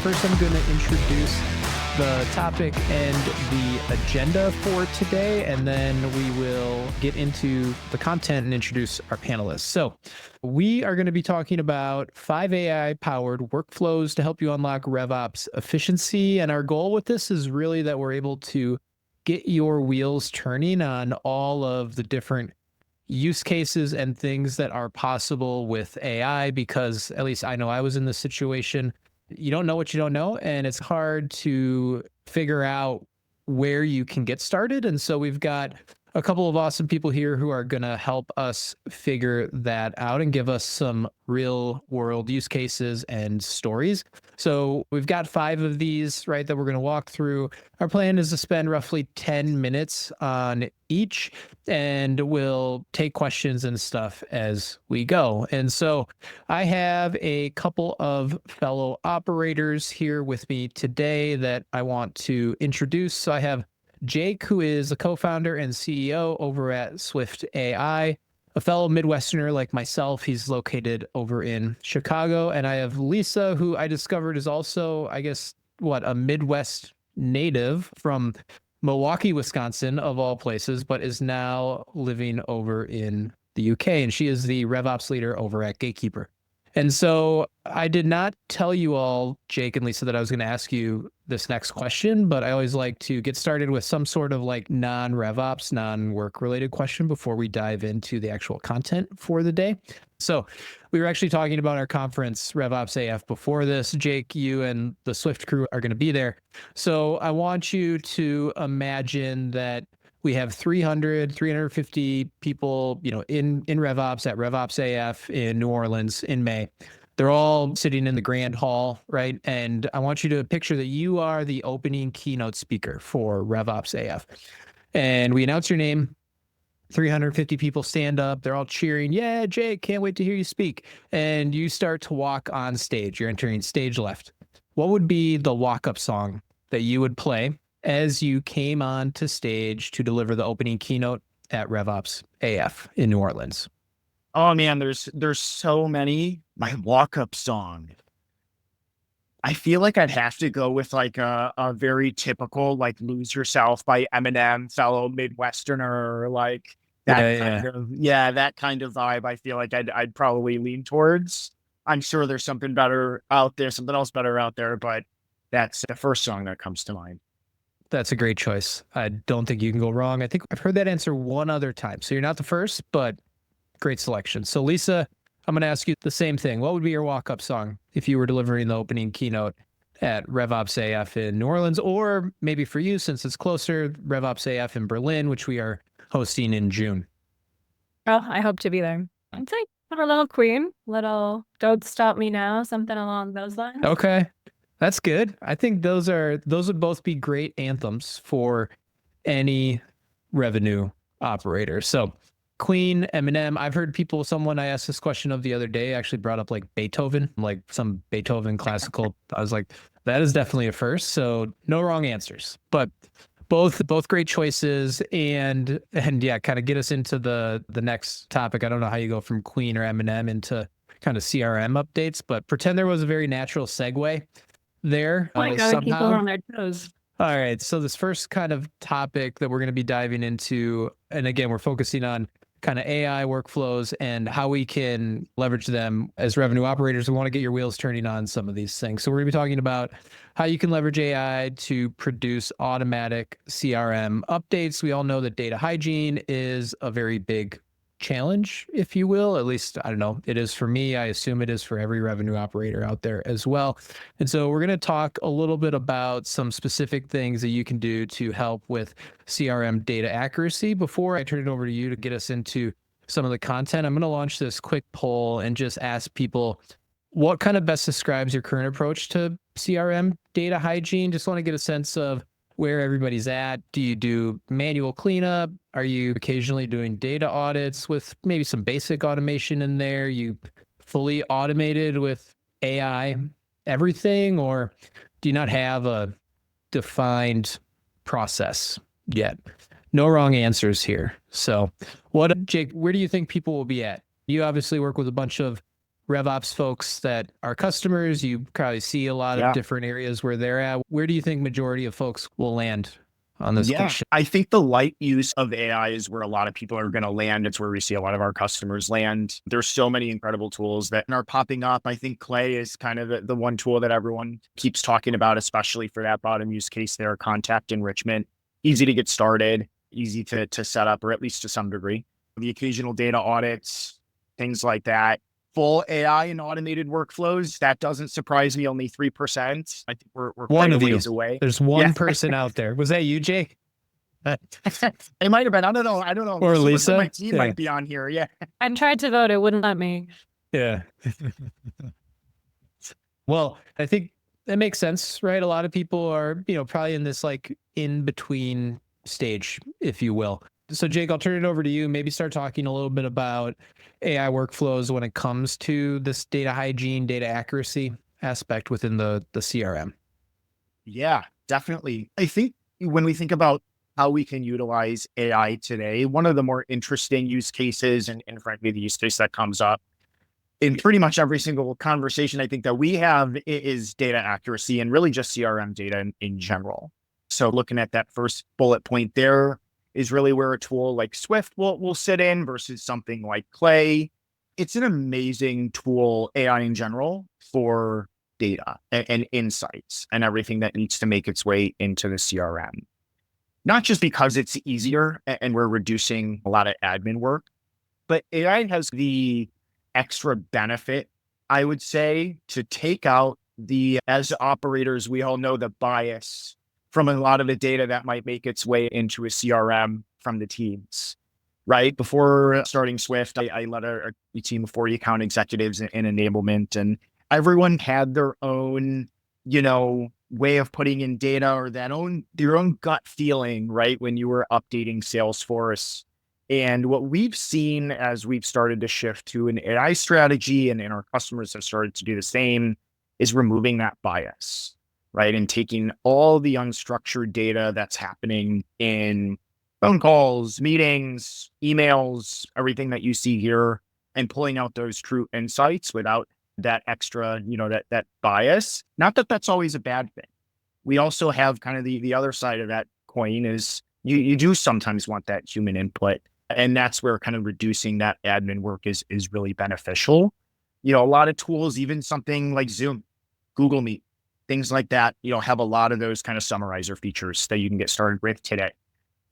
First, I'm going to introduce the topic and the agenda for today, and then we will get into the content and introduce our panelists. So we are going to be talking about 5 AI-powered workflows to help you unlock RevOps efficiency. And our goal with this is really that we're able to get your wheels turning on all of the different use cases and things that are possible with AI, because at least I know I was in this situation. You don't know what you don't know, and it's hard to figure out where you can get started. And so we've got a couple of awesome people here who are going to help us figure that out and give us some real world use cases and stories. So we've got 5 of these, right, that we're going to walk through. Our plan is to spend roughly 10 minutes on each, and we'll take questions and stuff as we go. And so I have a couple of fellow operators here with me today that I want to introduce. So I have Jake, who is a co-founder and CEO over at Swyft AI, a fellow Midwesterner like myself. He's located over in Chicago. And I have Lisa, who I discovered is also, I guess, a Midwest native from Milwaukee, Wisconsin, of all places, but is now living over in the UK. And she is the RevOps leader over at Gatekeeper. And so I did not tell you all, Jake and Lisa, that I was going to ask you this next question, but I always like to get started with some sort of like non-RevOps, non-work related question before we dive into the actual content for the day. So we were actually talking about our conference, RevOps AF, before this. Jake, you and the Swyft crew are going to be there. So I want you to imagine that we have 350 people, in RevOps at RevOps AF in New Orleans in May. They're all sitting in the grand hall, right? And I want you to picture that you are the opening keynote speaker for RevOps AF. And we announce your name. 350 people stand up. They're all cheering. Yeah, Jake, can't wait to hear you speak. And you start to walk on stage. You're entering stage left. What would be the walk-up song that you would play as you came on to stage to deliver the opening keynote at RevOps AF in New Orleans? Oh man, there's so many. My walk-up song. I feel like I'd have to go with like a very typical like "Lose Yourself" by Eminem, fellow Midwesterner, like that that kind of vibe. I feel like I'd probably lean towards. I'm sure there's something better out there, something else better out there, but that's the first song that comes to mind. That's a great choice. I don't think you can go wrong. I think I've heard that answer one other time. So you're not the first, but great selection. So Lisa, I'm going to ask you the same thing. What would be your walk-up song if you were delivering the opening keynote at RevOps AF in New Orleans, or maybe for you, since it's closer, RevOps AF in Berlin, which we are hosting in June? Oh, I hope to be there. I'd say a little Queen, little "Don't Stop Me Now," something along those lines. Okay. That's good. I think those would both be great anthems for any revenue operator. So Queen, Eminem. I've heard someone I asked this question of the other day actually brought up like Beethoven, like some Beethoven classical. I was like, that is definitely a first. So no wrong answers, but both great choices. And yeah, kind of get us into the next topic. I don't know how you go from Queen or Eminem into kind of CRM updates, but pretend there was a very natural segue there. Oh my God, keep them on their toes. All right. So this first kind of topic that we're going to be diving into, and again, we're focusing on kind of AI workflows and how we can leverage them as revenue operators. We want to get your wheels turning on some of these things. So we're going to be talking about how you can leverage AI to produce automatic CRM updates. We all know that data hygiene is a very big challenge, if you will. At least, I don't know, it is for me. I assume it is for every revenue operator out there as well. And so we're going to talk a little bit about some specific things that you can do to help with CRM data accuracy. Before I turn it over to you to get us into some of the content, I'm going to launch this quick poll and just ask people what kind of best describes your current approach to CRM data hygiene. Just want to get a sense of where everybody's at. Do you do manual cleanup? Are you occasionally doing data audits with maybe some basic automation in there? You fully automated with AI everything, or do you not have a defined process yet? No wrong answers here. So Jake, where do you think people will be at? You obviously work with a bunch of RevOps folks that are customers. You probably see a lot of different areas where they're at. Where do you think majority of folks will land on this question? I think the light use of AI is where a lot of people are going to land. It's where we see a lot of our customers land. There's so many incredible tools that are popping up. I think Clay is kind of the one tool that everyone keeps talking about, especially for that bottom use case there, contact enrichment. Easy to get started, easy to set up, or at least to some degree. The occasional data audits, things like that. Full AI and automated workflows, that doesn't surprise me, only 3%. I think we're one quite of a you. ways away. There's one person out there. Was that you, Jake? It might have been. I don't know. Or Lisa? My team might be on here. Yeah. I tried to vote. It wouldn't let me. Yeah. Well, I think that makes sense, right? A lot of people are, probably in this like in between stage, if you will. So Jake, I'll turn it over to you. Maybe start talking a little bit about AI workflows when it comes to this data hygiene, data accuracy aspect within the CRM. Yeah, definitely. I think when we think about how we can utilize AI today, one of the more interesting use cases, and frankly, the use case that comes up in pretty much every single conversation I think that we have, is data accuracy and really just CRM data in general. So looking at that first bullet point there is really where a tool like Swyft will sit in versus something like Clay. It's an amazing tool, AI in general, for data and insights and everything that needs to make its way into the CRM. Not just because it's easier and we're reducing a lot of admin work, but AI has the extra benefit, I would say, to take out as operators, we all know the bias from a lot of the data that might make its way into a CRM from the teams, right? Before starting Swyft, I led a team of 40 account executives in enablement, and everyone had their own, way of putting in data or their own gut feeling, right? When you were updating Salesforce. And what we've seen as we've started to shift to an AI strategy, and our customers have started to do the same, is removing that bias, right? And taking all the unstructured data that's happening in phone calls, meetings, emails, everything that you see here, and pulling out those true insights without that extra, that bias. Not that that's always a bad thing. We also have kind of the other side of that coin is you do sometimes want that human input. And that's where kind of reducing that admin work is really beneficial. A lot of tools, even something like Zoom, Google Meet, things like that, have a lot of those kind of summarizer features that you can get started with today.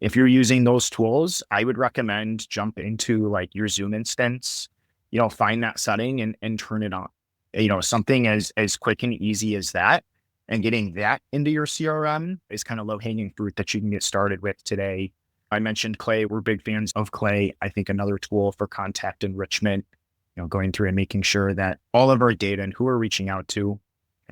If you're using those tools, I would recommend jump into like your Zoom instance, find that setting and turn it on. Something as quick and easy as that, and getting that into your CRM is kind of low hanging fruit that you can get started with today. I mentioned Clay. We're big fans of Clay. I think another tool for contact enrichment, going through and making sure that all of our data and who we're reaching out to,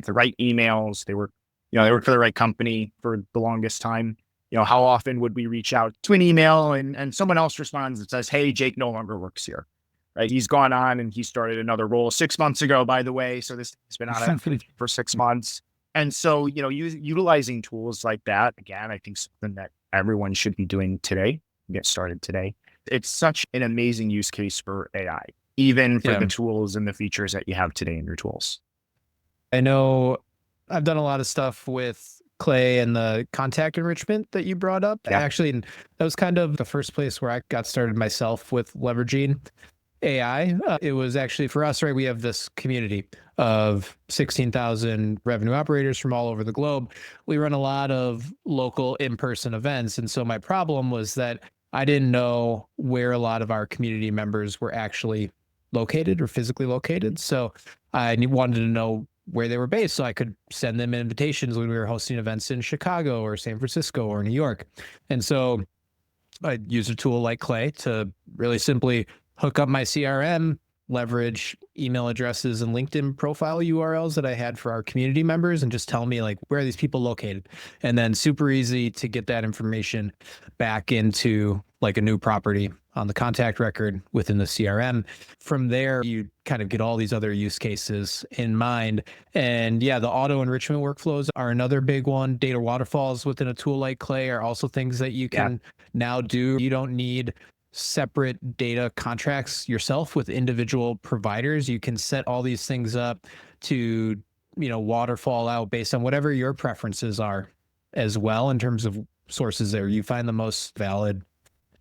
the right emails, they work for the right company for the longest time. How often would we reach out to an email and someone else responds and says, "Hey, Jake no longer works here," right? He's gone on and he started another role 6 months ago, by the way. So this has been on it for 6 months. And so, utilizing tools like that, again, I think something that everyone should be doing today, get started today. It's such an amazing use case for AI, even for the tools and the features that you have today in your tools. I know I've done a lot of stuff with Clay and the contact enrichment that you brought up. Yeah. Actually, that was kind of the first place where I got started myself with leveraging AI. It was actually for us, right? We have this community of 16,000 revenue operators from all over the globe. We run a lot of local in-person events. And so my problem was that I didn't know where a lot of our community members were actually located or physically located. So I wanted to know where they were based so I could send them invitations when we were hosting events in Chicago or San Francisco or New York. And so I used a tool like Clay to really simply hook up my CRM, leverage email addresses and LinkedIn profile URLs that I had for our community members, and just tell me like, where are these people located? And then super easy to get that information back into like a new property on the contact record within the CRM. From there, you kind of get all these other use cases in mind. And yeah, the auto enrichment workflows are another big one. Data waterfalls within a tool like Clay are also things that you can now do. You don't need separate data contracts yourself with individual providers. You can set all these things up to, waterfall out based on whatever your preferences are as well in terms of sources there you find the most valid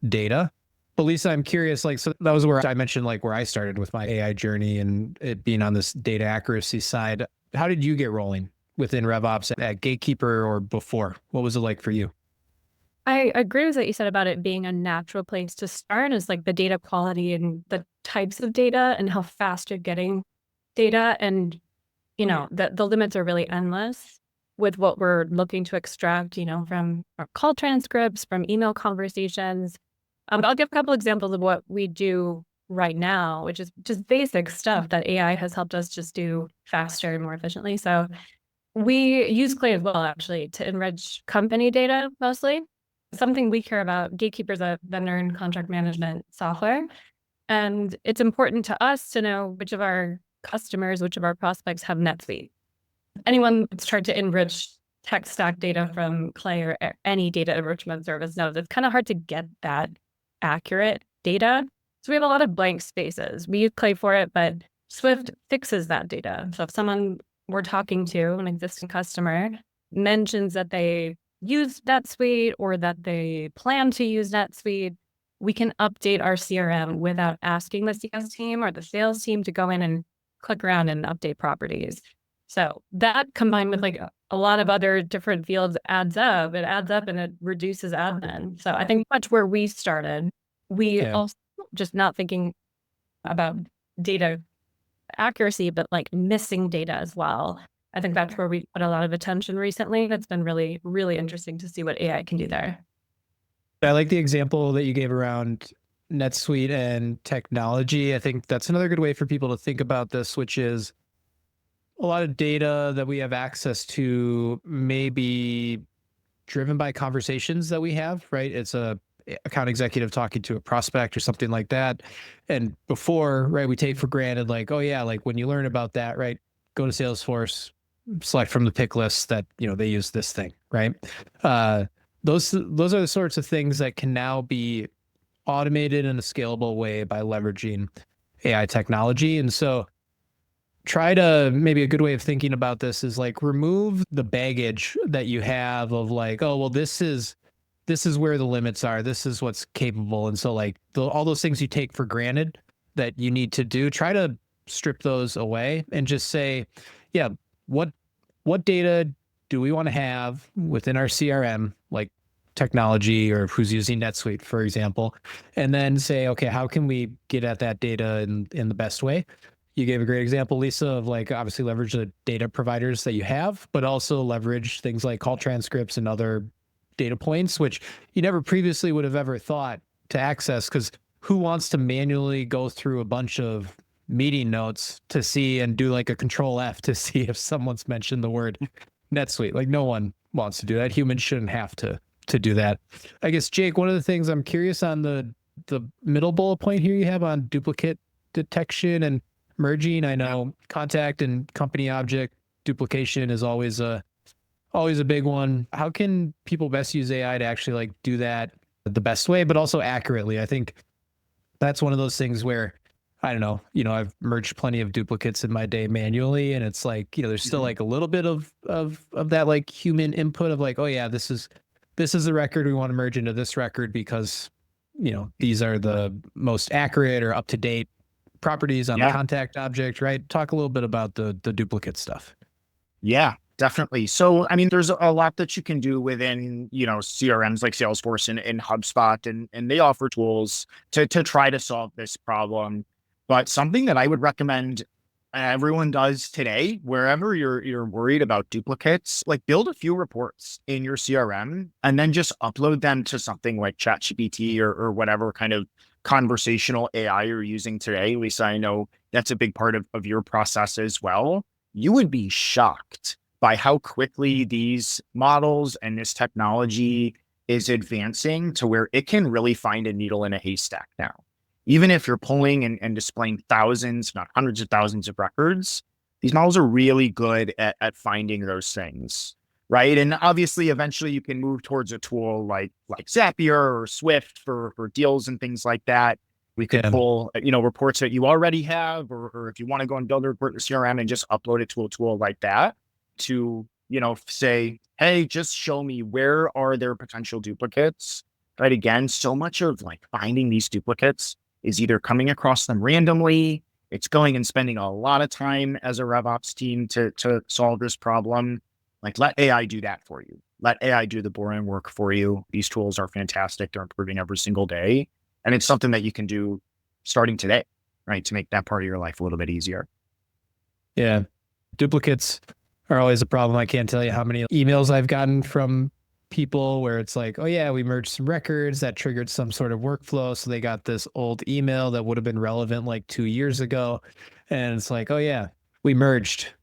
data. But Lisa, I'm curious, so that was where I mentioned where I started with my AI journey and it being on this data accuracy side. How did you get rolling within RevOps at Gatekeeper or before? What was it like for you? I agree with what you said about it being a natural place to start is the data quality and the types of data and how fast you're getting data. And, the limits are really endless with what we're looking to extract, from our call transcripts, from email conversations. I'll give a couple examples of what we do right now, which is just basic stuff that AI has helped us just do faster and more efficiently. So we use Clay as well, actually, to enrich company data mostly. Something we care about. Gatekeeper is a vendor and contract management software. And it's important to us to know which of our customers, which of our prospects have NetSuite. Anyone that's tried to enrich tech stack data from Clay or any data enrichment service knows it's kind of hard to get that accurate data. So we have a lot of blank spaces. We use Clay for it, but Swyft fixes that data. So if someone we're talking to, an existing customer, mentions that they use NetSuite or that they plan to use NetSuite, we can update our CRM without asking the CS team or the sales team to go in and click around and update properties. So that combined with a lot of other different fields adds up. It adds up and it reduces admin. So I think much where we started, we also just not thinking about data accuracy, but missing data as well. I think that's where we put a lot of attention recently. That's been really, really interesting to see what AI can do there. I like the example that you gave around NetSuite and technology. I think that's another good way for people to think about this, which is a lot of data that we have access to may be driven by conversations that we have, right? It's a account executive talking to a prospect or something like that. And before, right, we take for granted, oh yeah, when you learn about that, right, go to Salesforce, select from the pick list that, they use this thing, right? Those are the sorts of things that can now be automated in a scalable way by leveraging AI technology. And so maybe a good way of thinking about this is remove the baggage that you have of oh, well, this is where the limits are. This is what's capable. And so all those things you take for granted that you need to do, try to strip those away and just say, yeah, what data do we want to have within our CRM, technology or who's using NetSuite, for example, and then say, okay, how can we get at that data in the best way? You gave a great example, Lisa, of obviously leverage the data providers that you have, but also leverage things like call transcripts and other data points, which you never previously would have ever thought to access, because who wants to manually go through a bunch of meeting notes to see and do a control F to see if someone's mentioned the word NetSuite? No one wants to do that. Humans shouldn't have to do that. I guess, Jake, one of the things I'm curious on the middle bullet point here you have on duplicate detection and merging. I know contact and company object duplication is always a big one. How can people best use AI to actually do that the best way, but also accurately? I think that's one of those things where, I don't know, I've merged plenty of duplicates in my day manually, and it's there's still a little bit of that human input of oh yeah, this is the record we want to merge into this record because, these are the most accurate or up to date properties on the contact object, right? Talk a little bit about the duplicate stuff. Yeah, definitely. So, I mean, there's a lot that you can do within, CRMs like Salesforce and HubSpot, and they offer tools to try to solve this problem. But something that I would recommend everyone does today, wherever you're worried about duplicates, build a few reports in your CRM and then just upload them to something like ChatGPT or whatever kind of conversational AI you're using today. Lisa, I know that's a big part of your process as well. You would be shocked by how quickly these models and this technology is advancing to where it can really find a needle in a haystack now. Even if you're pulling and displaying thousands, not hundreds of thousands of records, these models are really good at finding those things. right? And obviously, eventually you can move towards a tool like Zapier or Swyft for deals and things like that. We could Yeah. pull, reports that you already have, or if you want to go and build a report in CRM and just upload it to a tool like that to, say, hey, just show me where are there potential duplicates, right? Again, so much of like finding these duplicates is either coming across them randomly, it's going and spending a lot of time as a RevOps team to solve this problem. Like, let AI do that for you. Let AI do the boring work for you. These tools are fantastic. They're improving every single day. And it's something that you can do starting today, right? To make that part of your life a little bit easier. Yeah. Duplicates are always a problem. I can't tell you how many emails I've gotten from people where it's like, oh yeah, we merged some records that triggered some sort of workflow. So they got this old email that would have been relevant like 2 years ago. And it's like, oh yeah, we merged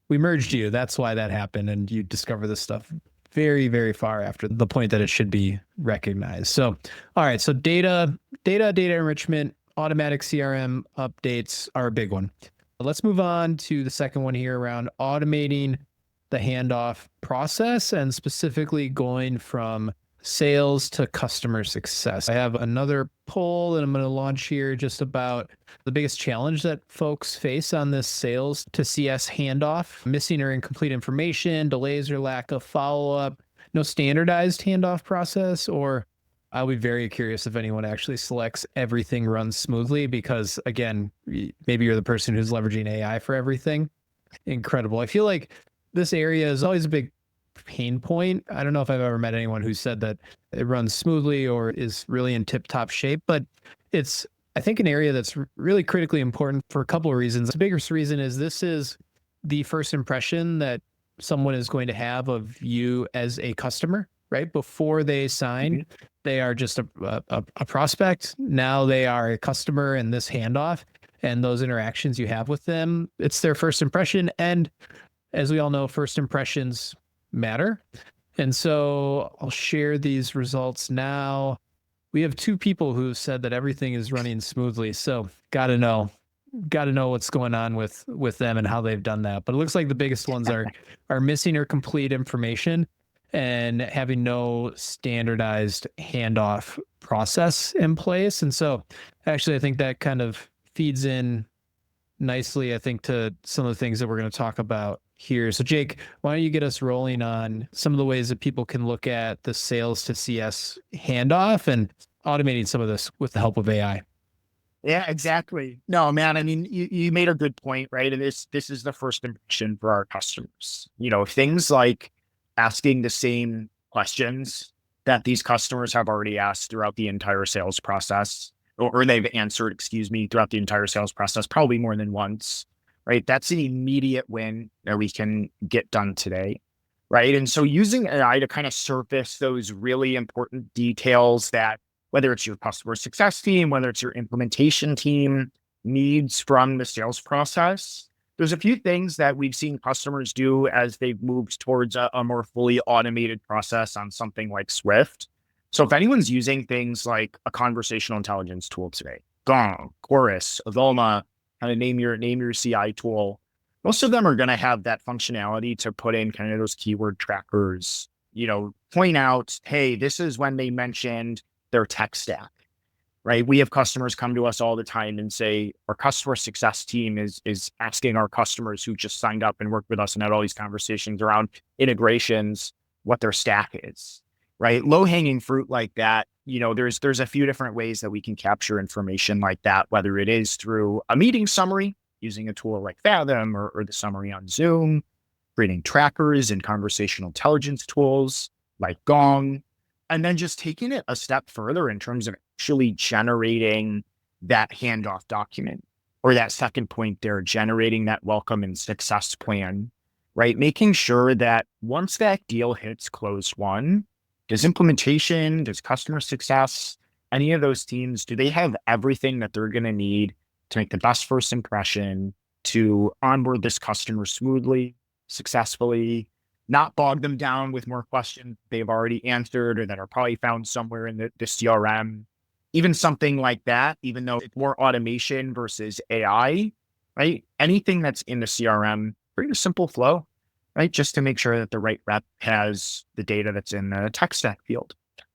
you. That's why that happened. And you discover this stuff very, very far after the point that it should be recognized. So, all right. So data enrichment, automatic CRM updates are a big one. Let's move on to the second one here around automating the handoff process and specifically going from sales to customer success. I have another poll that I'm going to launch here just about the biggest challenge that folks face on this sales to CS handoff: missing or incomplete information, delays or lack of follow-up, no standardized handoff process, or I'll be very curious if anyone actually selects everything runs smoothly, because again, maybe you're the person who's leveraging AI for everything. Incredible. I feel like this area is always a big pain point. I don't know if I've ever met anyone who said that it runs smoothly or is really in tip-top shape, but it's, I think, an area that's really critically important for a couple of reasons. The biggest reason is this is the first impression that someone is going to have of you as a customer, right? Before they sign, they are just a prospect. Now they are a customer in this handoff, and those interactions you have with them, it's their first impression. And as we all know, first impressions matter. And so I'll share these results now. We have 2 people who said that everything is running smoothly. So got to know what's going on with them and how they've done that. But it looks like the biggest ones are missing or complete information and having no standardized handoff process in place. And so actually, I think that kind of feeds in nicely, I think, to some of the things that we're going to talk about here. So Jake, why don't you get us rolling on some of the ways that people can look at the sales to CS handoff and automating some of this with the help of AI? Yeah, exactly. No, man, I mean, you made a good point, right? And this is the first impression for our customers. Things like asking the same questions that these customers have already asked throughout the entire sales process, or they've answered, throughout the entire sales process, probably more than once, right? That's an immediate win that we can get done today, right? And so using AI to kind of surface those really important details that, whether it's your customer success team, whether it's your implementation team, needs from the sales process, there's a few things that we've seen customers do as they've moved towards a more fully automated process on something like Swyft. So if anyone's using things like a conversational intelligence tool today, Gong, Chorus, Avoma, kind of name your CI tool, most of them are going to have that functionality to put in kind of those keyword trackers, point out, hey, this is when they mentioned their tech stack, right? We have customers come to us all the time and say, our customer success team is asking our customers who just signed up and worked with us and had all these conversations around integrations, what their stack is, right? Low hanging fruit like that. There's a few different ways that we can capture information like that, whether it is through a meeting summary using a tool like Fathom or the summary on Zoom, creating trackers and conversational intelligence tools like Gong, and then just taking it a step further in terms of actually generating that handoff document, or that second point there, generating that welcome and success plan, right? Making sure that once that deal hits close one, does implementation, does customer success, any of those teams, do they have everything that they're going to need to make the best first impression, to onboard this customer smoothly, successfully, not bog them down with more questions they've already answered or that are probably found somewhere in the CRM. Even something like that, even though it's more automation versus AI, right? Anything that's in the CRM, pretty simple flow. right? Just to make sure that the right rep has the data that's in the tech stack field,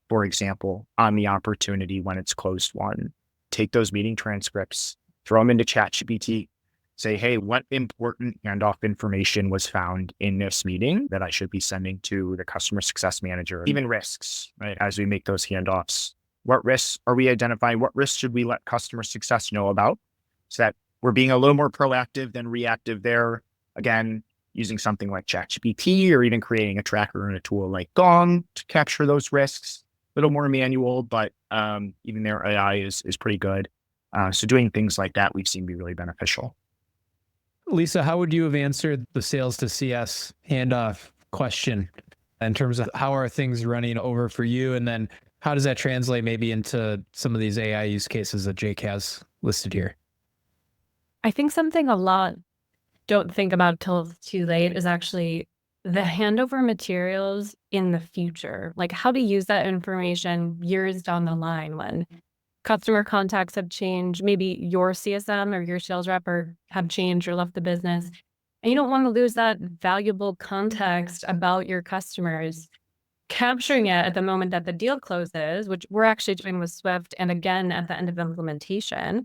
for example, on the opportunity when it's closed won. Take those meeting transcripts, throw them into ChatGPT, say, hey, what important handoff information was found in this meeting that I should be sending to the customer success manager? Even risks, right? As we make those handoffs, what risks are we identifying? What risks should we let customer success know about so that we're being a little more proactive than reactive there? Again, using something like ChatGPT or even creating a tracker and a tool like Gong to capture those risks. A little more manual, but even their AI is pretty good. So doing things like that we've seen be really beneficial. Lisa, how would you have answered the sales to CS handoff question in terms of how are things running over for you? And then how does that translate maybe into some of these AI use cases that Jake has listed here? I think something a lot don't think about till it's too late is actually the handover materials in the future, like how to use that information years down the line when customer contacts have changed, maybe your CSM or your sales rep have changed or left the business. And you don't want to lose that valuable context about your customers. Capturing it at the moment that the deal closes, which we're actually doing with Swyft, and again at the end of implementation,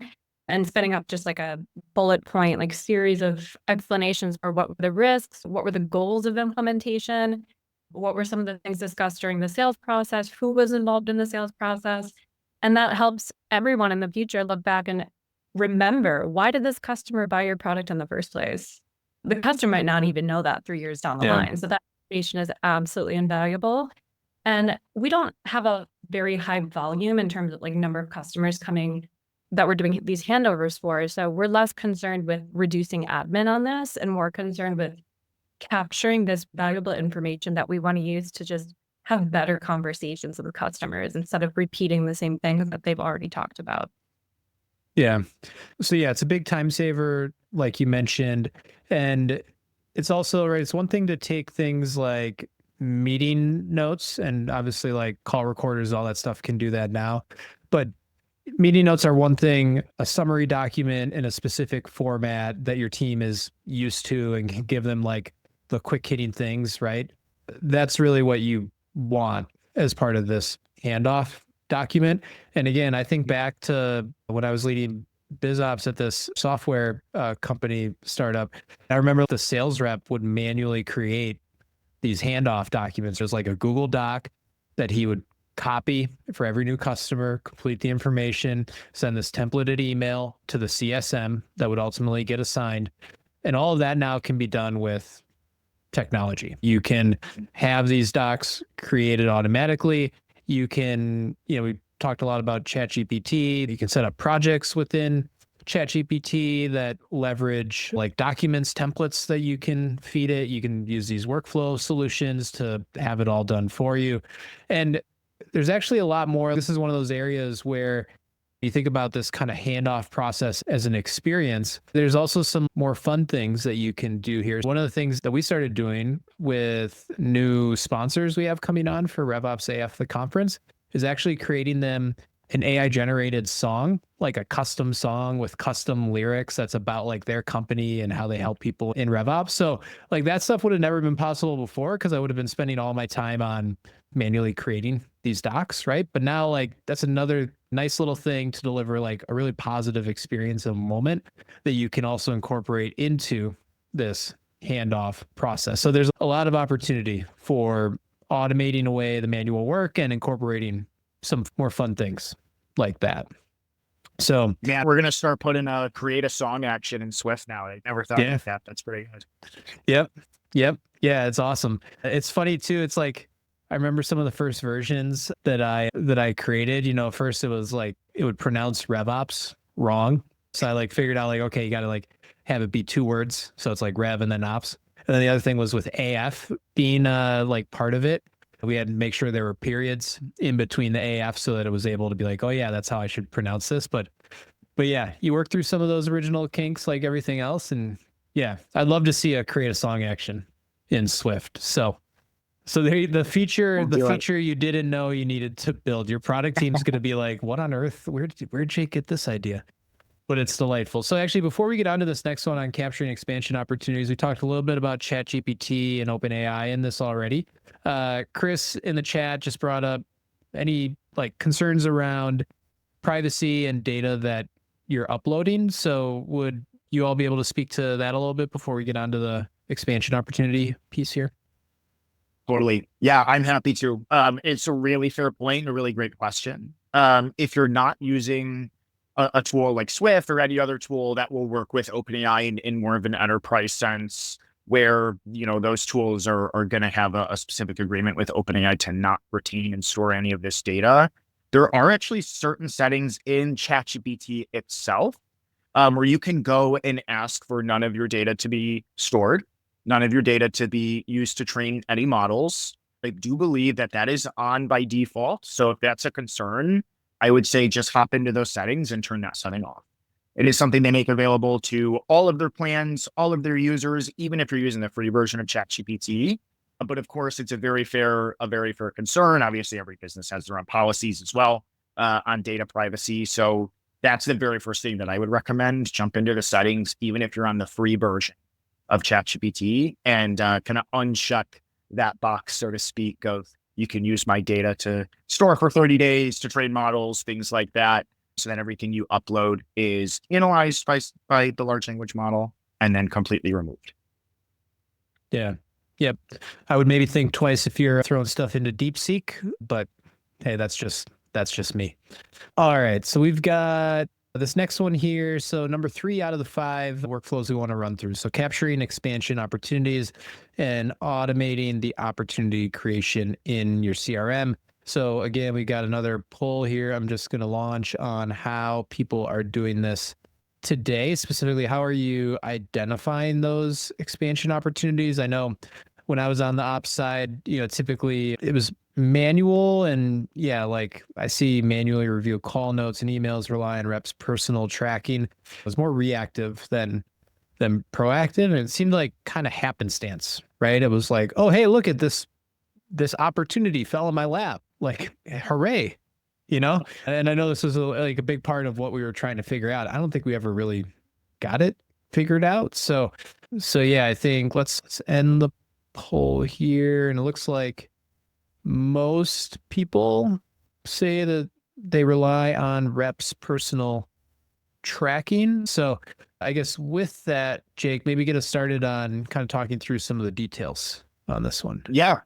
and setting up just like a bullet point, like series of explanations for what were the risks, what were the goals of implementation, what were some of the things discussed during the sales process, who was involved in the sales process. And that helps everyone in the future look back and remember, why did this customer buy your product in the first place? The customer might not even know that 3 years down the line. So that information is absolutely invaluable. And we don't have a very high volume in terms of like number of customers coming that we're doing these handovers for. So we're less concerned with reducing admin on this and more concerned with capturing this valuable information that we want to use to just have better conversations with customers instead of repeating the same things that they've already talked about. Yeah. So yeah, it's a big time saver, like you mentioned. And it's also, right, it's one thing to take things like meeting notes, and obviously like call recorders, all that stuff can do that now. But meeting notes are one thing, a summary document in a specific format that your team is used to and can give them like the quick hitting things, right? That's really what you want as part of this handoff document. And again, I think back to when I was leading BizOps at this software company startup. I remember the sales rep would manually create these handoff documents. There's like a Google Doc that he would copy for every new customer, complete the information, send this templated email to the CSM that would ultimately get assigned. And all of that now can be done with technology. You can have these docs created automatically. You can, we talked a lot about ChatGPT. You can set up projects within ChatGPT that leverage like documents, templates that you can feed it. You can use these workflow solutions to have it all done for you. And there's actually a lot more. This is one of those areas where you think about this kind of handoff process as an experience. There's also some more fun things that you can do here. One of the things that we started doing with new sponsors we have coming on for RevOps AF, the conference, is actually creating them an AI generated song, like a custom song with custom lyrics that's about like their company and how they help people in RevOps. So like that stuff would have never been possible before because I would have been spending all my time on manually creating these docs, right? But now like that's another nice little thing to deliver like a really positive experience of a moment that you can also incorporate into this handoff process. So there's a lot of opportunity for automating away the manual work and incorporating some more fun things like that. So yeah, we're going to start putting a create a song action in Swyft now. I never thought of that. That's pretty good. Yep. Yeah, it's awesome. It's funny too. It's like, I remember some of the first versions that I created, first it was like, it would pronounce RevOps wrong. So I like figured out like, okay, you got to like have it be 2 words. So it's like Rev and then Ops. And then the other thing was with AF being like part of it. We had to make sure there were periods in between the AF so that it was able to be like, oh yeah, that's how I should pronounce this. But yeah, you work through some of those original kinks like everything else. And yeah, I'd love to see a create a song action in Swyft. So the feature you didn't know you needed to build, your product team's going to be like, what on earth? Where'd Jake get this idea? but it's delightful. So actually, before we get on to this next one on capturing expansion opportunities, we talked a little bit about ChatGPT and OpenAI in this already. Chris in the chat just brought up any like concerns around privacy and data that you're uploading. So would you all be able to speak to that a little bit before we get on to the expansion opportunity piece here? Totally. Yeah, I'm happy to. It's a really fair point and a really great question. If you're not using a tool like Swyft or any other tool that will work with OpenAI in more of an enterprise sense, where, those tools are going to have a specific agreement with OpenAI to not retain and store any of this data, there are actually certain settings in ChatGPT itself where you can go and ask for none of your data to be stored, none of your data to be used to train any models. I do believe that that is on by default. So if that's a concern, I would say just hop into those settings and turn that setting off. It is something they make available to all of their plans, all of their users, even if you're using the free version of ChatGPT. But of course, it's a very fair concern. Obviously, every business has their own policies as well on data privacy. So that's the very first thing that I would recommend. Jump into the settings, even if you're on the free version of ChatGPT, and kind of uncheck that box, so to speak, of you can use my data to store for 30 days, to train models, things like that. So that everything you upload is analyzed by the large language model and then completely removed. Yeah. Yep. I would maybe think twice if you're throwing stuff into DeepSeek, but hey, that's just me. All right. So we've got this next one here. So number 3 out of the 5 workflows we want to run through. So capturing expansion opportunities and automating the opportunity creation in your CRM. So again, we got another poll here. I'm just going to launch on how people are doing this today. Specifically, how are you identifying those expansion opportunities? I know when I was on the ops side, typically it was manual, and like I see manually review call notes and emails, rely on reps' personal tracking. It was more reactive than proactive, and it seemed like kind of happenstance, right? It was like, oh, hey, look at this opportunity fell in my lap, like hooray, And I know this was a big part of what we were trying to figure out. I don't think we ever really got it figured out. So yeah, I think let's end the poll here, and it looks like most people say that they rely on reps' personal tracking. So I guess with that, Jake, maybe get us started on kind of talking through some of the details on this one. Yeah.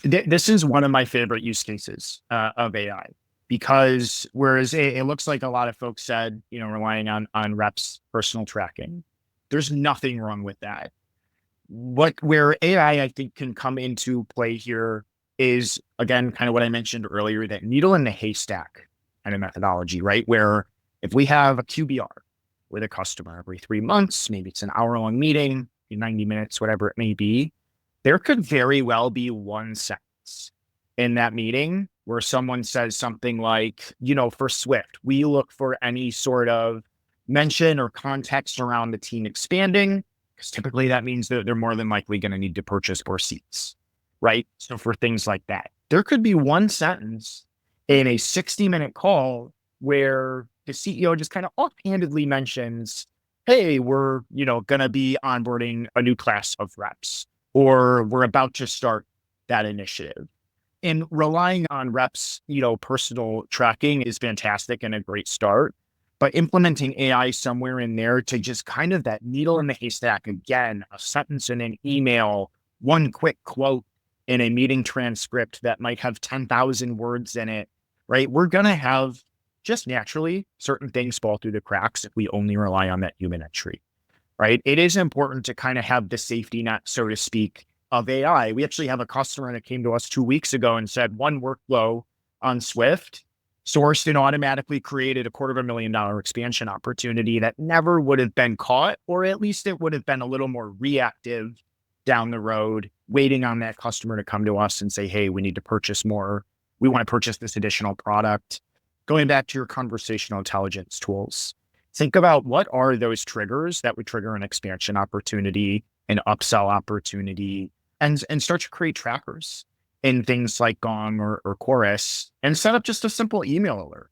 This is one of my favorite use cases of AI, because whereas it looks like a lot of folks said, relying on reps' personal tracking, there's nothing wrong with that. Where AI, I think, can come into play here is, again, kind of what I mentioned earlier, that needle in the haystack kind of methodology, right? Where if we have a QBR with a customer every 3 months, maybe it's an hour-long meeting, 90 minutes, whatever it may be, there could very well be one sentence in that meeting where someone says something like, for Swyft, we look for any sort of mention or context around the team expanding, because typically that means that they're more than likely going to need to purchase more seats, right? So for things like that, there could be one sentence in a 60-minute call where the CEO just kind of offhandedly mentions, hey, we're, going to be onboarding a new class of reps, or we're about to start that initiative. And relying on reps, personal tracking is fantastic and a great start. But implementing AI somewhere in there to just kind of that needle in the haystack, again, a sentence in an email, one quick quote in a meeting transcript that might have 10,000 words in it, right? We're going to have just naturally certain things fall through the cracks if we only rely on that human entry, right? It is important to kind of have the safety net, so to speak, of AI. We actually have a customer that came to us 2 weeks ago and said one workflow on Swyft sourced and automatically created a $250,000 expansion opportunity that never would have been caught, or at least it would have been a little more reactive down the road, waiting on that customer to come to us and say, hey, we need to purchase more. We want to purchase this additional product. Going back to your conversational intelligence tools, think about what are those triggers that would trigger an expansion opportunity, an upsell opportunity, and start to create trackers in things like Gong or Chorus, and set up just a simple email alert,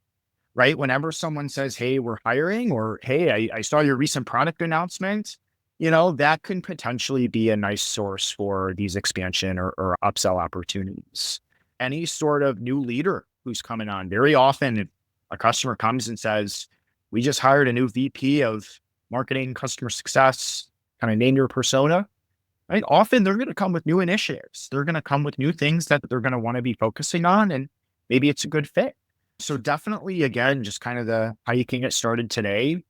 right? Whenever someone says, hey, we're hiring, or hey, I saw your recent product announcement, that can potentially be a nice source for these expansion or upsell opportunities. Any sort of new leader who's coming on, very often if a customer comes and says, we just hired a new VP of marketing, customer success, kind of name your persona, right? Often they're going to come with new initiatives. They're going to come with new things that they're going to want to be focusing on, and maybe it's a good fit. So definitely, again, just kind of how you can get started today.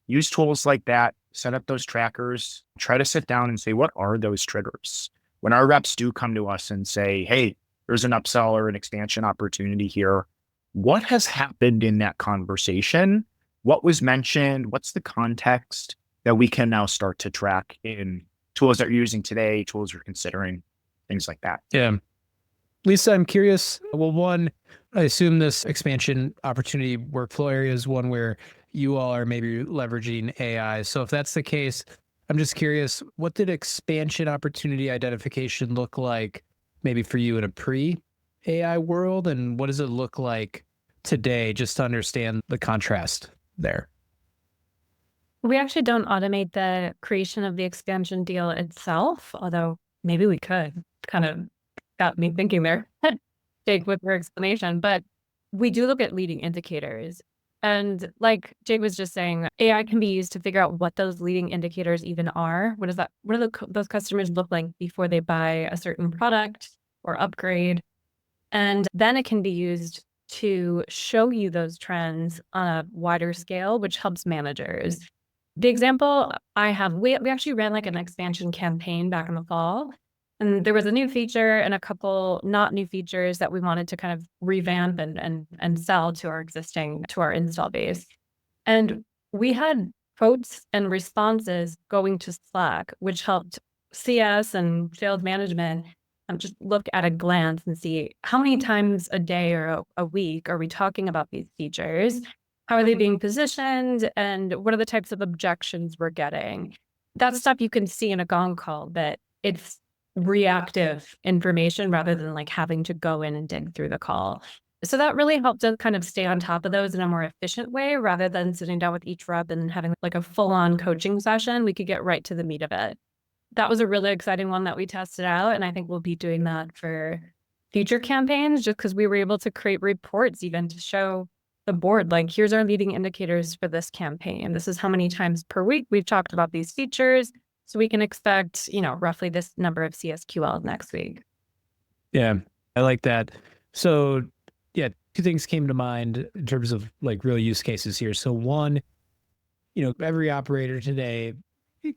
Use tools like that, set up those trackers, try to sit down and say, what are those triggers? When our reps do come to us and say, hey, there's an upsell or an expansion opportunity here, what has happened in that conversation? What was mentioned? What's the context that we can now start to track in tools that you're using today, tools you're considering, things like that? Yeah. Lisa, I'm curious. Well, one, I assume this expansion opportunity workflow area is one where you all are maybe leveraging AI. So if that's the case, I'm just curious, what did expansion opportunity identification look like maybe for you in a pre-AI world? And what does it look like today, just to understand the contrast there? We actually don't automate the creation of the expansion deal itself, although maybe we could. Kind of got me thinking there, Jake, with your explanation. But we do look at leading indicators. And like Jake was just saying, AI can be used to figure out what those leading indicators even are. What do those customers look like before they buy a certain product or upgrade? And then it can be used to show you those trends on a wider scale, which helps managers. The example I have, we actually ran like an expansion campaign back in the fall, and there was a new feature and a couple not new features that we wanted to kind of revamp and sell to our install base. And we had quotes and responses going to Slack, which helped CS and sales management just look at a glance and see how many times a day or a week are we talking about these features? How are they being positioned? And what are the types of objections we're getting? That's stuff you can see in a gong call, but it's reactive information rather than like having to go in and dig through the call. So that really helped us kind of stay on top of those in a more efficient way rather than sitting down with each rep and having like a full-on coaching session. We could get right to the meat of it. That was a really exciting one that we tested out. And I think we'll be doing that for future campaigns just because we were able to create reports even to show the board, like, here's our leading indicators for this campaign. This is how many times per week we've talked about these features. So we can expect, roughly this number of CSQL next week. Yeah, I like that. So yeah, two things came to mind in terms of like real use cases here. So one, every operator today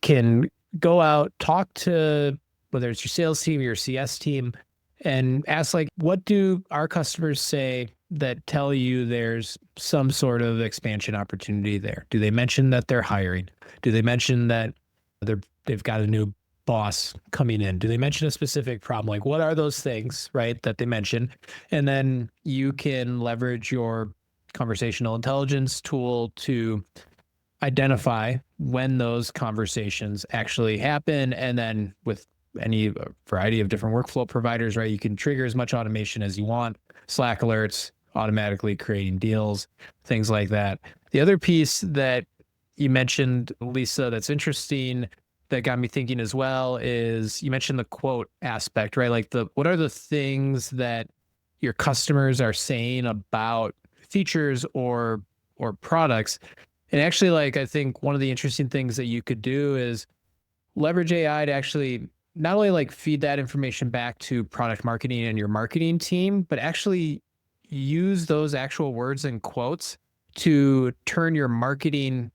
can go out, talk to whether it's your sales team or your CS team, and ask like, what do our customers say that tell you there's some sort of expansion opportunity there? Do they mention that they're hiring? Do they mention that they've got a new boss coming in? Do they mention a specific problem? Like, what are those things, right, that they mention? And then you can leverage your conversational intelligence tool to identify when those conversations actually happen. And then with any variety of different workflow providers, right, you can trigger as much automation as you want, Slack alerts, automatically creating deals, things like that. The other piece that you mentioned, Lisa, that's interesting, that got me thinking as well, is you mentioned the quote aspect, right? Like what are the things that your customers are saying about features or products? And actually, like, I think one of the interesting things that you could do is leverage AI to actually not only like feed that information back to product marketing and your marketing team, but actually use those actual words and quotes to turn your marketing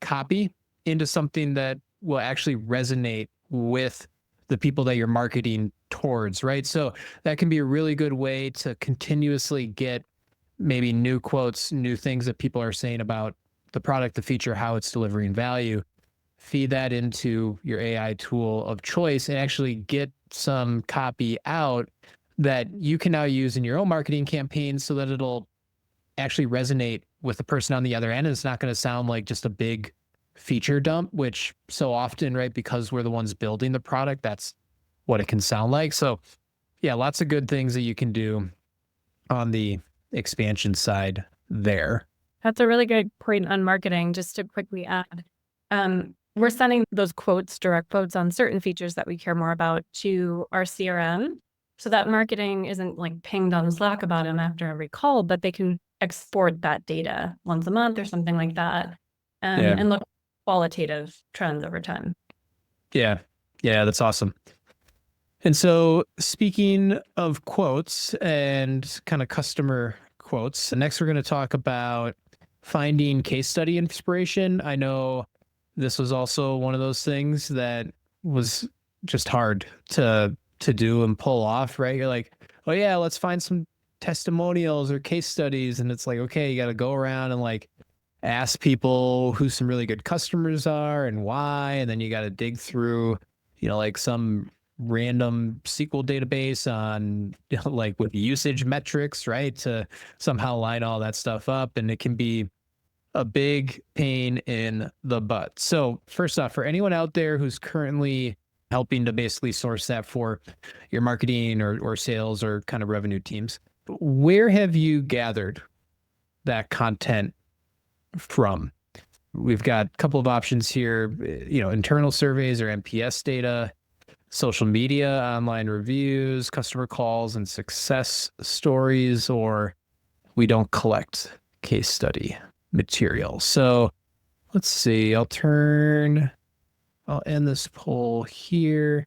copy into something that will actually resonate with the people that you're marketing towards, right? So that can be a really good way to continuously get maybe new quotes, new things that people are saying about the product, the feature, how it's delivering value. Feed that into your AI tool of choice and actually get some copy out that you can now use in your own marketing campaigns so that it'll actually resonate with the person on the other end. And it's not going to sound like just a big feature dump, which so often, right, because we're the ones building the product, that's what it can sound like. So yeah, lots of good things that you can do on the expansion side there. That's a really good point on marketing. Just to quickly add, we're sending those quotes, direct quotes on certain features that we care more about to our CRM, so that marketing isn't like pinged on Slack about them after every call, but they can export that data once a month or something like that, and look at qualitative trends over time. Yeah. Yeah, that's awesome. And so speaking of quotes and kind of customer quotes, next we're going to talk about finding case study inspiration. I know this was also one of those things that was just hard to do and pull off, right? You're like, oh yeah, let's find some testimonials or case studies. And it's like, okay, you got to go around and like ask people who some really good customers are and why. And then you got to dig through, like some random SQL database on like with usage metrics, right? To somehow line all that stuff up. And it can be a big pain in the butt. So first off, for anyone out there who's currently helping to basically source that for your marketing or sales or kind of revenue teams, where have you gathered that content from? We've got a couple of options here, internal surveys or NPS data, social media, online reviews, customer calls and success stories, or we don't collect case study material. So let's see, I'll end this poll here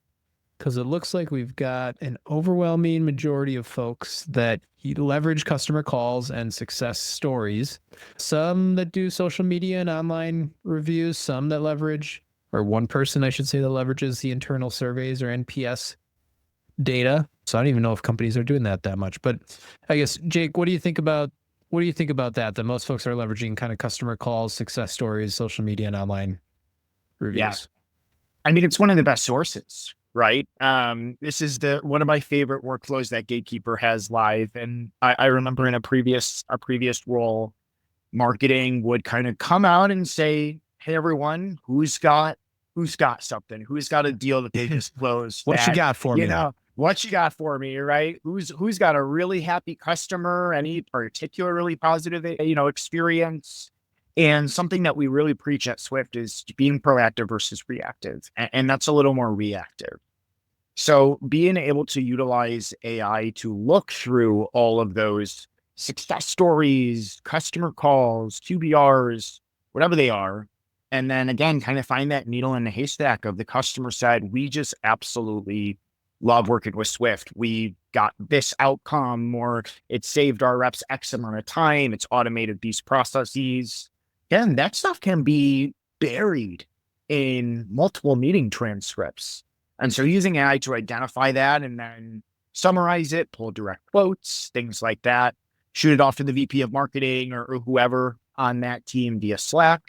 because it looks like we've got an overwhelming majority of folks that leverage customer calls and success stories, some that do social media and online reviews, some that leverage, or one person, I should say, that leverages the internal surveys or NPS data. So I don't even know if companies are doing that much, but I guess, Jake, what do you think about that? That most folks are leveraging kind of customer calls, success stories, social media, and online reviews. Yeah. I mean, it's one of the best sources, right? This is one of my favorite workflows that Gatekeeper has live. And I remember in a previous role, marketing would kind of come out and say, hey, everyone, who's got something? Who's got a deal that they just closed? What you got for me? What you got for me, right? Who's got a really happy customer, any particularly positive, experience? And something that we really preach at Swyft is being proactive versus reactive. And that's a little more reactive. So being able to utilize AI to look through all of those success stories, customer calls, QBRs, whatever they are, and then again, kind of find that needle in the haystack of the customer side. We just absolutely love working with Swyft. We got this outcome, or it saved our reps X amount of time. It's automated these processes. Again, that stuff can be buried in multiple meeting transcripts. And so using AI to identify that and then summarize it, pull direct quotes, things like that, shoot it off to the VP of marketing or whoever on that team via Slack.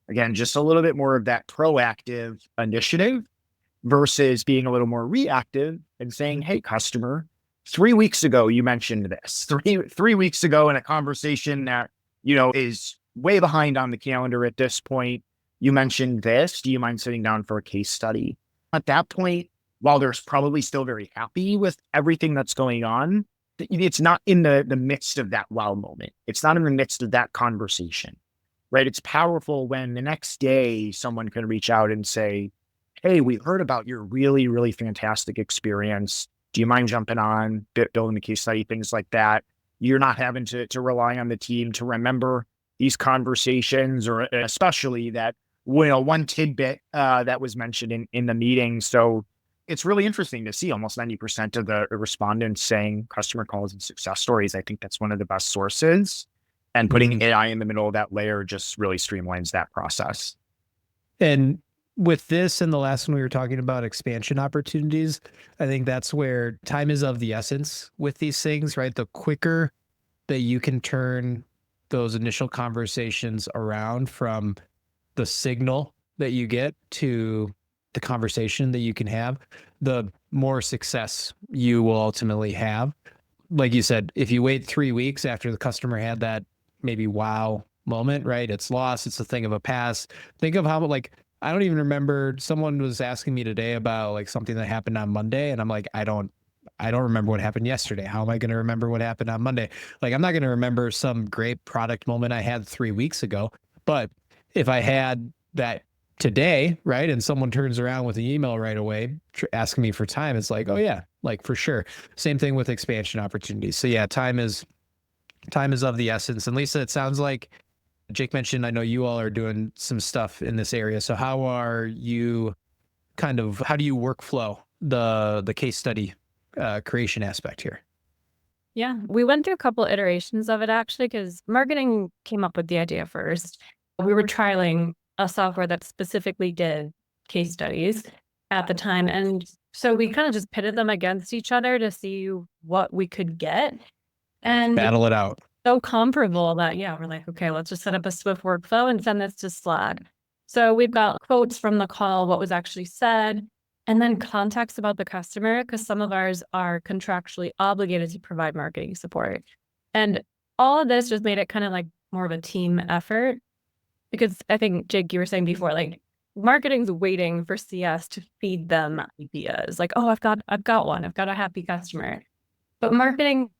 Again, just a little bit more of that proactive initiative versus being a little more reactive and saying, hey, customer, 3 weeks ago, you mentioned this. Three weeks ago in a conversation that, is way behind on the calendar at this point, you mentioned this. Do you mind sitting down for a case study? At that point, while they're probably still very happy with everything that's going on, it's not in the midst of that wow moment. It's not in the midst of that conversation, right? It's powerful when the next day someone can reach out and say, hey, we heard about your really, really fantastic experience. Do you mind jumping on, building the case study, things like that? You're not having to rely on the team to remember these conversations, or especially that, one tidbit that was mentioned in the meeting. So it's really interesting to see almost 90% of the respondents saying customer calls and success stories. I think that's one of the best sources, and putting AI in the middle of that layer just really streamlines that process. And with this and the last one we were talking about, expansion opportunities, I think that's where time is of the essence with these things, right? The quicker that you can turn those initial conversations around from the signal that you get to the conversation that you can have, the more success you will ultimately have. Like you said, if you wait 3 weeks after the customer had that maybe wow moment, right? It's lost. It's a thing of a past. Think of how, I don't even remember, someone was asking me today about something that happened on Monday, and I'm like, I don't I don't remember what happened yesterday. How am I going to remember what happened on Monday? Like, I'm not going to remember some great product moment I had 3 weeks ago. But if I had that today, right, and someone turns around with an email right away asking me for time, it's like, oh yeah, like for sure. Same thing with expansion opportunities. So yeah, time is of the essence. And Lisa, it sounds like Jake mentioned, I know you all are doing some stuff in this area. So how are you how do you workflow the case study creation aspect here? Yeah, we went through a couple iterations of it actually, because marketing came up with the idea first. We were trialing a software that specifically did case studies at the time. And so we kind of just pitted them against each other to see what we could get. And Battle it out. so comparable that, yeah, we're like, okay, let's just set up a Swift workflow and send this to Slack. So we've got quotes from the call, what was actually said, and then context about the customer, because some of ours are contractually obligated to provide marketing support. And all of this just made it kind of like more of a team effort, because I think, Jake, you were saying before, like marketing's waiting for CS to feed them ideas. Like, oh, I've got one, I've got a happy customer. But marketing,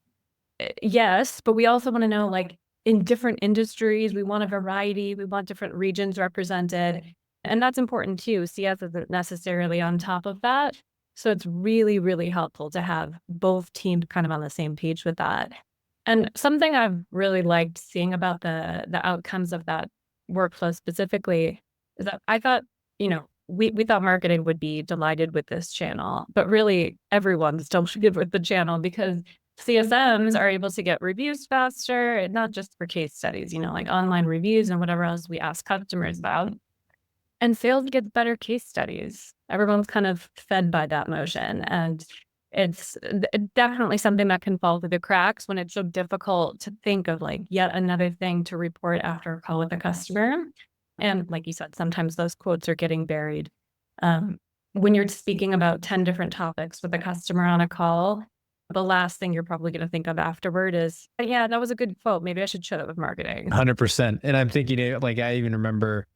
yes, but we also want to know, like, in different industries, we want a variety, we want different regions represented. And that's important too. CS isn't necessarily on top of that. So it's really, really helpful to have both teams kind of on the same page with that. And something I've really liked seeing about the outcomes of that workflow specifically is that I thought, we thought marketing would be delighted with this channel, but really everyone's delighted with the channel, because CSMs are able to get reviews faster, and not just for case studies, like online reviews and whatever else we ask customers about. And sales gets better case studies. Everyone's kind of fed by that motion. And it's definitely something that can fall through the cracks when it's so difficult to think of like yet another thing to report after a call with a customer. And like you said, sometimes those quotes are getting buried. When you're speaking about 10 different topics with a customer on a call, the last thing you're probably going to think of afterward is, yeah, that was a good quote. Maybe I should shut up with marketing. 100%. And I'm thinking, like, I even remember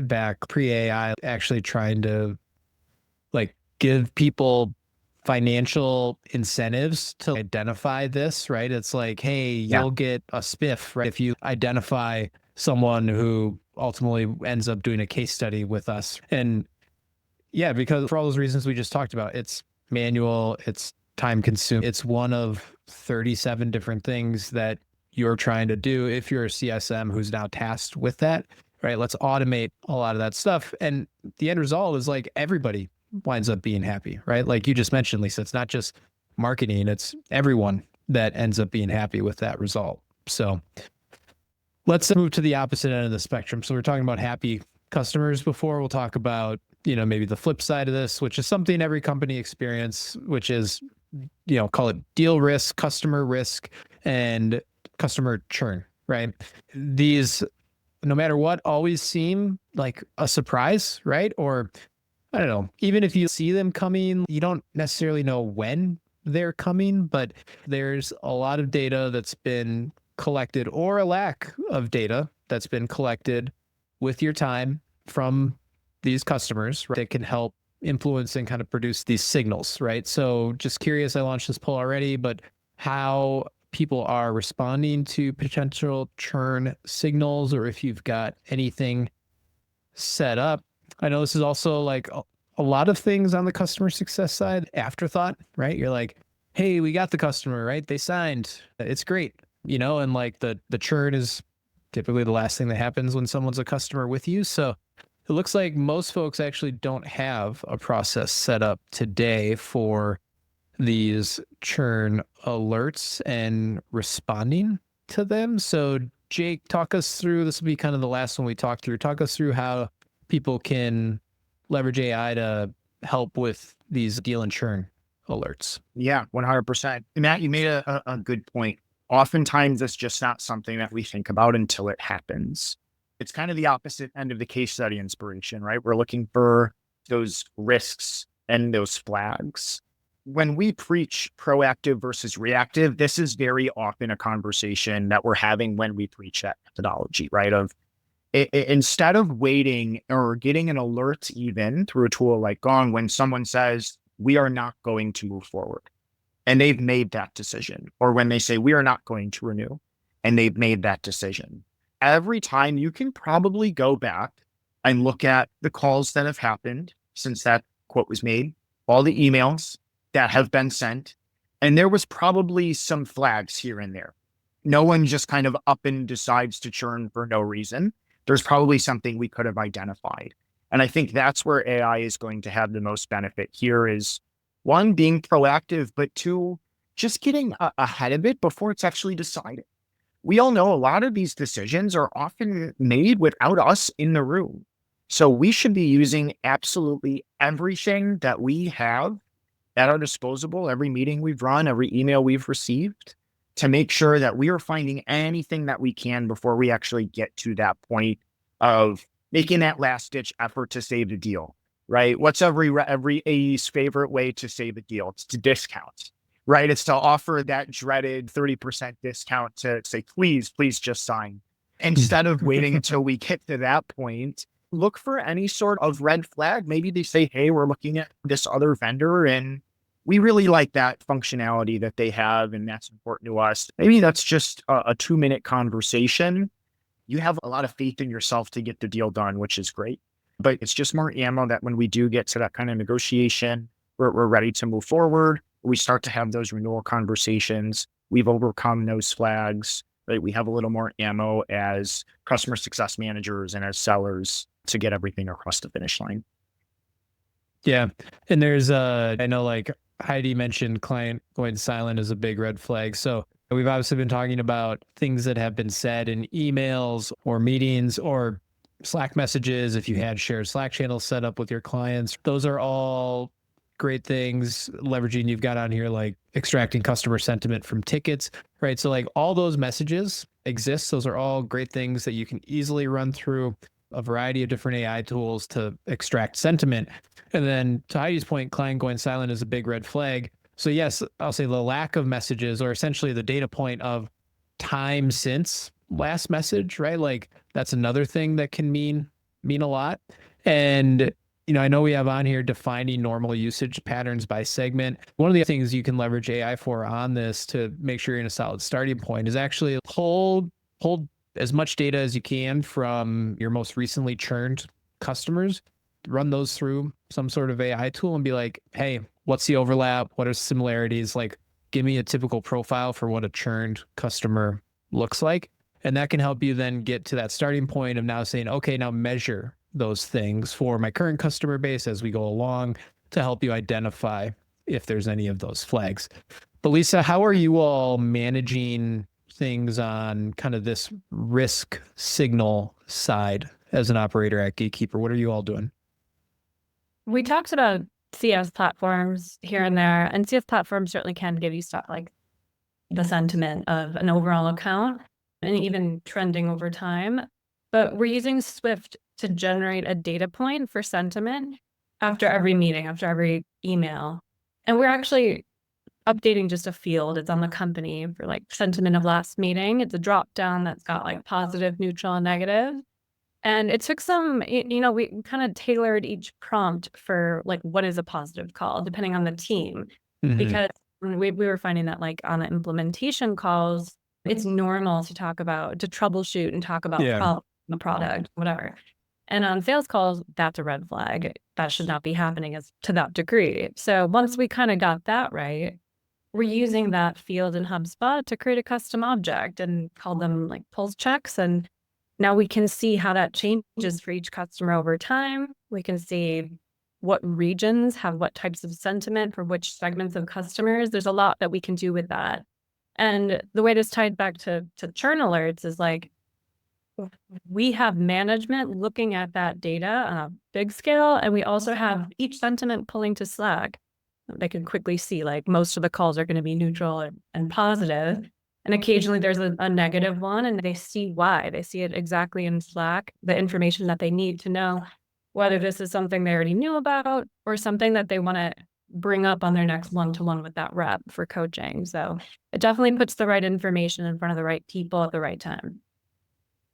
back pre-AI actually trying to like give people financial incentives to identify this, right? It's like, hey, you'll get a spiff, right, if you identify someone who ultimately ends up doing a case study with us. And yeah, because for all those reasons we just talked about, it's manual, it's time consuming. It's one of 37 different things that you're trying to do if you're a CSM who's now tasked with that, right? Let's automate a lot of that stuff. And the end result is like everybody winds up being happy, right? Like you just mentioned, Lisa, it's not just marketing, it's everyone that ends up being happy with that result. So let's move to the opposite end of the spectrum. So we're talking about happy customers before. We'll talk about, maybe the flip side of this, which is something every company experience, which is, call it deal risk, customer risk, and customer churn, right? These, no matter what, always seem like a surprise, right? Or I don't know, even if you see them coming, you don't necessarily know when they're coming, but there's a lot of data that's been collected, or a lack of data that's been collected with your time from these customers, right, that can help influence and kind of produce these signals, right? So just curious, I launched this poll already, but how people are responding to potential churn signals, or if you've got anything set up. I know this is also like a lot of things on the customer success side, afterthought, right? You're like, hey, we got the customer, right? They signed, it's great, and like the churn is typically the last thing that happens when someone's a customer with you. So it looks like most folks actually don't have a process set up today for these churn alerts and responding to them. So Jake, talk us through, this will be kind of the last one we talked through. Talk us through how people can leverage AI to help with these deal and churn alerts. Yeah, 100%. And Matt, you made a good point. Oftentimes it's just not something that we think about until it happens. It's kind of the opposite end of the case study inspiration, right? We're looking for those risks and those flags. When we preach proactive versus reactive, this is very often a conversation that we're having when we preach that methodology, right? Instead of waiting or getting an alert even through a tool like Gong, when someone says, we are not going to move forward, and they've made that decision, or when they say we are not going to renew and they've made that decision. Every time you can probably go back and look at the calls that have happened since that quote was made, all the emails that have been sent, and there was probably some flags here and there. No one just kind of up and decides to churn for no reason. There's probably something we could have identified. And I think that's where AI is going to have the most benefit here is one, being proactive, but two, just getting ahead of it before it's actually decided. We all know a lot of these decisions are often made without us in the room. So we should be using absolutely everything that we have at our disposal, every meeting we've run, every email we've received, to make sure that we are finding anything that we can before we actually get to that point of making that last ditch effort to save the deal, right? What's every AE's favorite way to save a deal? It's to discount, right? It's to offer that dreaded 30% discount to say, please just sign. Instead of waiting until we get to that point, look for any sort of red flag. Maybe they say, hey, we're looking at this other vendor and we really like that functionality that they have, and that's important to us. Maybe that's just a 2-minute conversation. You have a lot of faith in yourself to get the deal done, which is great. But it's just more ammo that when we do get to that kind of negotiation, we're ready to move forward. We start to have those renewal conversations. We've overcome those flags, right? We have a little more ammo as customer success managers and as sellers to get everything across the finish line. Yeah. And there's, I know like Heidi mentioned client going silent is a big red flag. So we've obviously been talking about things that have been said in emails or meetings or Slack messages. If you had shared Slack channels set up with your clients, those are all great things. Leveraging you've got on here, like extracting customer sentiment from tickets, right? So like all those messages exist. Those are all great things that you can easily run through a variety of different AI tools to extract sentiment. And then to Heidi's point, client going silent is a big red flag. So yes, I'll say the lack of messages, or essentially the data point of time since last message, right? Like that's another thing that can mean a lot. And I know we have on here defining normal usage patterns by segment. One of the things you can leverage AI for on this to make sure you're in a solid starting point is actually pull as much data as you can from your most recently churned customers, run those through some sort of AI tool and be like, hey, what's the overlap? What are similarities? Like, give me a typical profile for what a churned customer looks like. And that can help you then get to that starting point of now saying, okay, now measure those things for my current customer base as we go along to help you identify if there's any of those flags. But Lisa, how are you all managing things on kind of this risk signal side as an operator at Gatekeeper? What are you all doing? We talked about CS platforms here and there, and CS platforms certainly can give you stuff like the sentiment of an overall account and even trending over time. But we're using Swyft to generate a data point for sentiment after every meeting, after every email. And we're actually updating just a field. It's on the company for like sentiment of last meeting. It's a drop down that's got like positive, neutral, and negative. And it took some, we kind of tailored each prompt for like what is a positive call, depending on the team. Mm-hmm. Because we were finding that like on the implementation calls, it's normal to troubleshoot and talk about the product, whatever. And on sales calls, that's a red flag. That should not be happening to that degree. So once we kind of got that right, we're using that field in HubSpot to create a custom object and call them like pulse checks. And now we can see how that changes for each customer over time. We can see what regions have what types of sentiment for which segments of customers. There's a lot that we can do with that. And the way this tied back to churn alerts is like, we have management looking at that data on a big scale, and we also have each sentiment pulling to Slack. They can quickly see like most of the calls are going to be neutral and positive. And occasionally there's a negative one, and they see why. They see it exactly in Slack, the information that they need to know whether this is something they already knew about or something that they want to bring up on their next one-to-one with that rep for coaching. So it definitely puts the right information in front of the right people at the right time.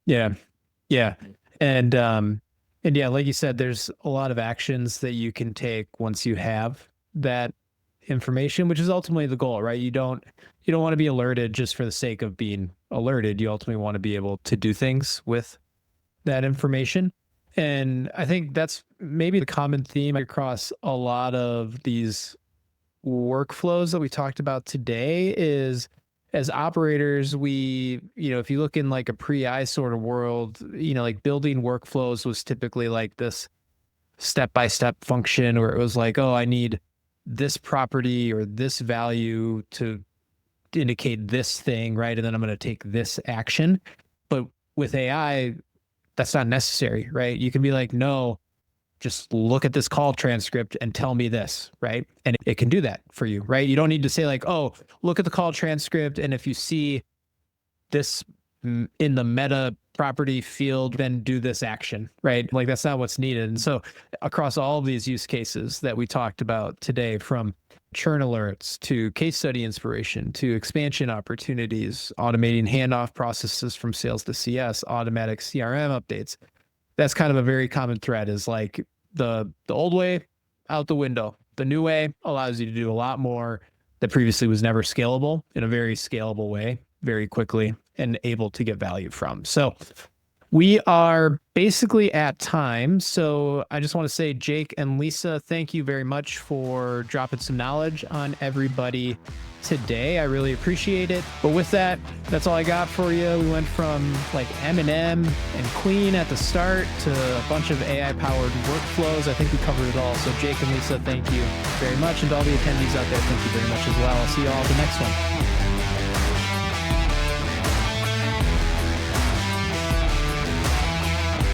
Yeah. Yeah. And yeah, like you said, there's a lot of actions that you can take once you have that information, which is ultimately the goal, right? You don't want to be alerted just for the sake of being alerted. You ultimately want to be able to do things with that information. And I think that's maybe the common theme across a lot of these workflows that we talked about today is, as operators, if you look in like a pre-I sort of world, like building workflows was typically like this step-by-step function where it was like, oh, I need this property or this value to indicate this thing, right? And then I'm going to take this action. But with AI, that's not necessary, right? You can be like, no, just look at this call transcript and tell me this, right? And it can do that for you, right? You don't need to say like, oh, look at the call transcript, and if you see this in the meta property field, then do this action, right? Like that's not what's needed. And so across all of these use cases that we talked about today, from churn alerts to case study inspiration to expansion opportunities, automating handoff processes from sales to CS, automatic CRM updates, that's kind of a very common thread, is like the old way out the window. The new way allows you to do a lot more that previously was never scalable in a very scalable way, very quickly, and able to get value from. So we are basically at time. So I just want to say, Jake and Lisa, thank you very much for dropping some knowledge on everybody today. I really appreciate it. But with that, that's all I got for you. We went from like M&M and clean at the start to a bunch of AI-powered workflows. I think we covered it all. So Jake and Lisa, thank you very much. And to all the attendees out there, thank you very much as well. I'll see you all at the next one.